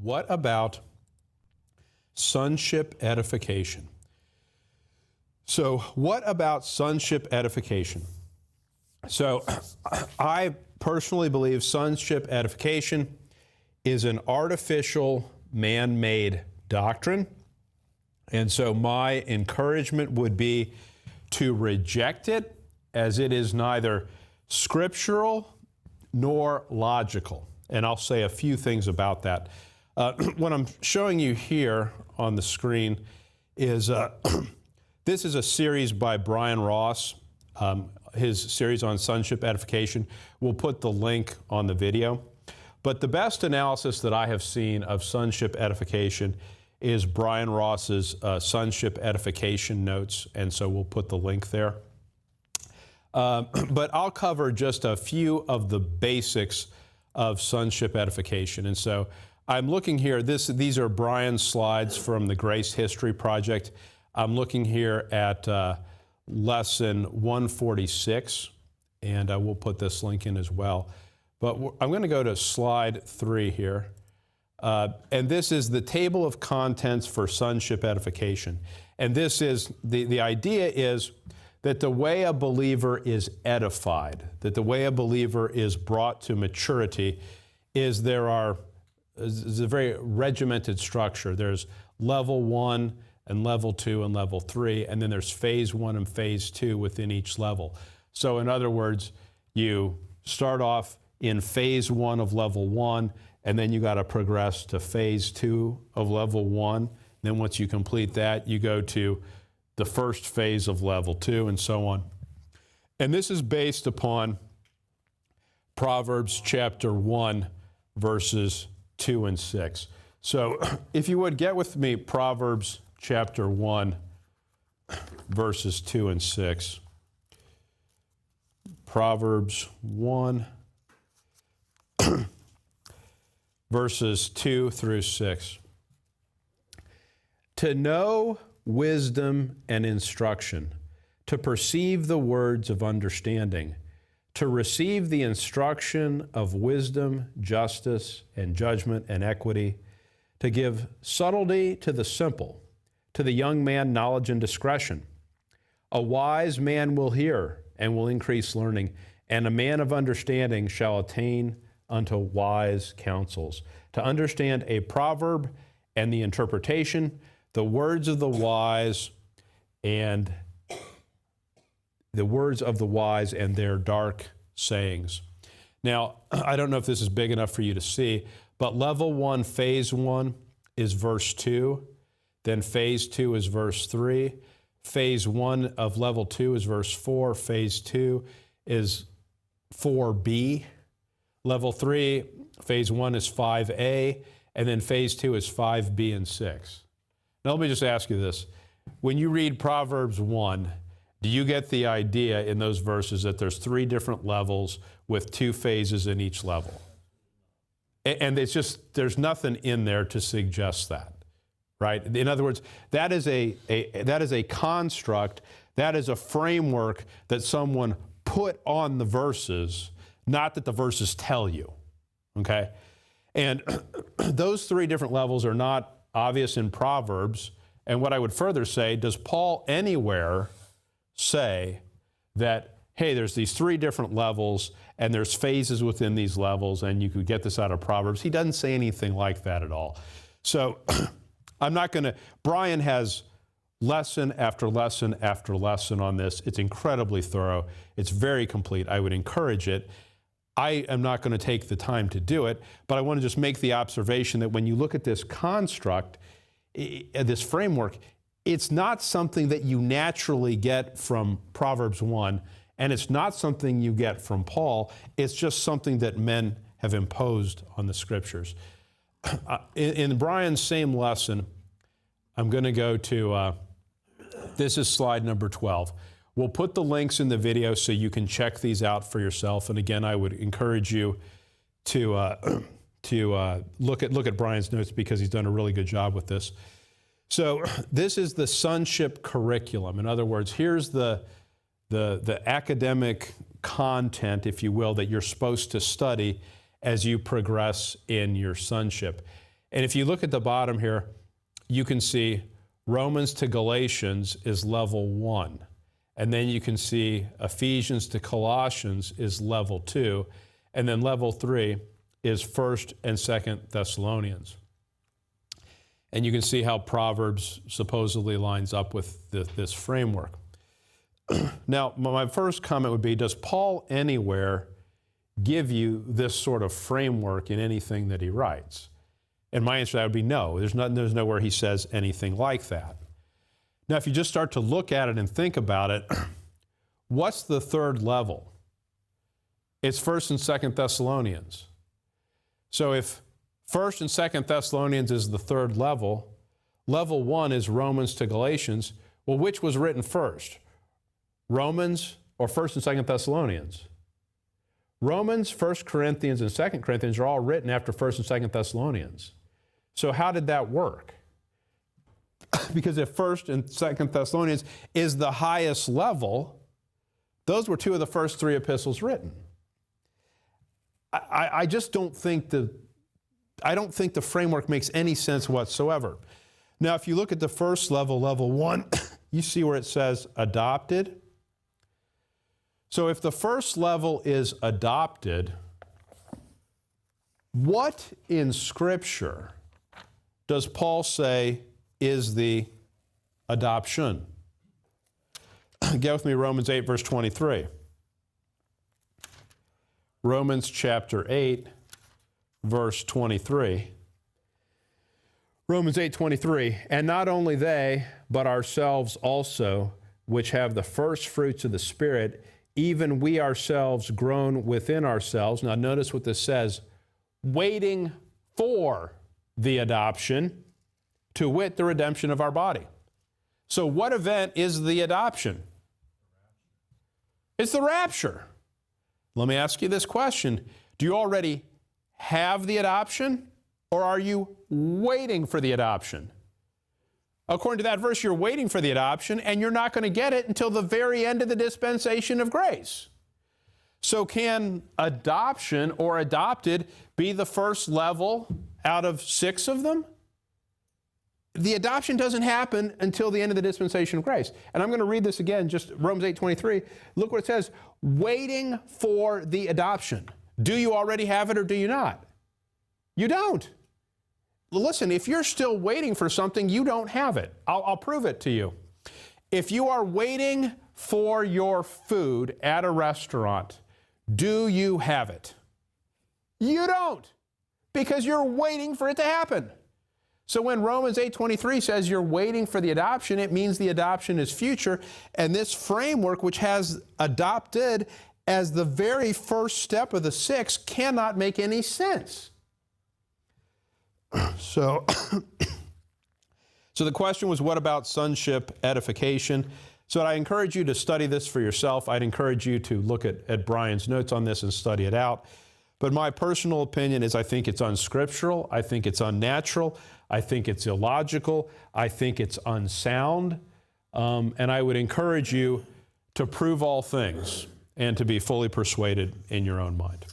What about sonship edification? So, what about sonship edification? So, I personally believe sonship edification is an artificial, man-made doctrine. And so my encouragement would be to reject it, as it is neither scriptural nor logical. And I'll say a few things about that. What I'm showing you here on the screen is this is a series by Brian Ross, his series on sonship edification. We'll put the link on the video. But the best analysis that I have seen of sonship edification is Brian Ross's sonship edification notes, and so we'll put the link there. But I'll cover just a few of the basics of sonship edification. And so I'm looking here, these are Brian's slides from the Grace History Project. I'm looking here at lesson 146, and we'll put this link in as well. But I'm going to go to slide 3 here. And this is the table of contents for sonship edification. And this is, the idea is that the way a believer is edified, that the way a believer is brought to maturity, is is a very regimented structure. There's level 1 and level 2 and level 3, and then there's phase 1 and phase 2 within each level. So in other words, you start off in phase 1 of level 1, and then you got to progress to phase 2 of level 1. Then once you complete that, you go to the first phase of level 2, and so on. And this is based upon Proverbs chapter 1, verses 2 and 6. So if you would get with me, Proverbs chapter 1, verses 2 and 6. Proverbs 1, verses 2 through 6. To know wisdom and instruction, to perceive the words of understanding, to receive the instruction of wisdom, justice, and judgment and equity, to give subtlety to the simple, to the young man knowledge and discretion. A wise man will hear and will increase learning, and a man of understanding shall attain unto wise counsels. To understand a proverb and the interpretation, the words of the wise and their dark sayings. Now, I don't know if this is big enough for you to see, but level 1, phase 1 is verse 2. Then phase 2 is verse 3. Phase 1 of level 2 is verse 4. Phase 2 is 4b. Level 3, phase 1 is 5a, and then phase 2 is 5b and 6. Now let me just ask you this. When you read Proverbs 1, do you get the idea in those verses that there's 3 different levels with 2 phases in each level? And it's just, there's nothing in there to suggest that, right? In other words, that is a construct, that is a framework that someone put on the verses, not that the verses tell you, okay? And those 3 different levels are not obvious in Proverbs. And what I would further say, does Paul anywhere say that, hey, there's these 3 different levels and there's phases within these levels and you could get this out of Proverbs? He doesn't say anything like that at all. So I'm not going to, Brian has lesson after lesson after lesson on this. It's incredibly thorough. It's very complete. I would encourage it. I am not going to take the time to do it, but I want to just make the observation that when you look at this construct, this framework, it's not something that you naturally get from Proverbs 1, and it's not something you get from Paul. It's just something that men have imposed on the Scriptures. In Brian's same lesson, I'm going to go to, this is slide number 12. We'll put the links in the video so you can check these out for yourself. And again, I would encourage you to look at Brian's notes because he's done a really good job with this. So this is the sonship curriculum. In other words, here's the academic content, if you will, that you're supposed to study as you progress in your sonship. And if you look at the bottom here, you can see Romans to Galatians is level 1. And then you can see Ephesians to Colossians is level 2. And then level 3 is 1st and 2nd Thessalonians. And you can see how Proverbs supposedly lines up with this framework. Now, my first comment would be, does Paul anywhere give you this sort of framework in anything that he writes? And my answer to that would be no. There's nowhere he says anything like that. Now, if you just start to look at it and think about it, what's the third level? It's 1st and 2nd Thessalonians. So if 1st and 2nd Thessalonians is the third level, level 1 is Romans to Galatians. Well, which was written first? Romans or 1st and 2nd Thessalonians? Romans, 1 Corinthians, and 2 Corinthians are all written after 1st and 2nd Thessalonians. So how did that work? Because if 1st and 2nd Thessalonians is the highest level, those were two of the first three epistles written. I just don't think the framework makes any sense whatsoever. Now, if you look at the first level, level 1, you see where it says adopted. So if the first level is adopted, what in Scripture does Paul say is the adoption? Get with me, Romans 8, verse 23. Romans chapter 8, verse 23. Romans 8:23, and not only they, but ourselves also, which have the first fruits of the Spirit, even we ourselves groan within ourselves. Now notice what this says, waiting for the adoption, to wit, the redemption of our body. So what event is the adoption? It's the rapture. Let me ask you this question. Do you already have the adoption, or are you waiting for the adoption? According to that verse, you're waiting for the adoption, and you're not going to get it until the very end of the dispensation of grace. So can adoption or adopted be the first level out of 6 of them? The adoption doesn't happen until the end of the dispensation of grace. And I'm going to read this again, just Romans 8:23. Look what it says, waiting for the adoption. Do you already have it or do you not? You don't. Listen, if you're still waiting for something, you don't have it. I'll prove it to you. If you are waiting for your food at a restaurant, do you have it? You don't, because you're waiting for it to happen. So when Romans 8:23 says you're waiting for the adoption, it means the adoption is future, and this framework, which has adopted as the very first step of the 6, cannot make any sense. So the question was, what about sonship edification? So I encourage you to study this for yourself. I'd encourage you to look at Brian's notes on this and study it out. But my personal opinion is I think it's unscriptural. I think it's unnatural. I think it's illogical. I think it's unsound. And I would encourage you to prove all things and to be fully persuaded in your own mind.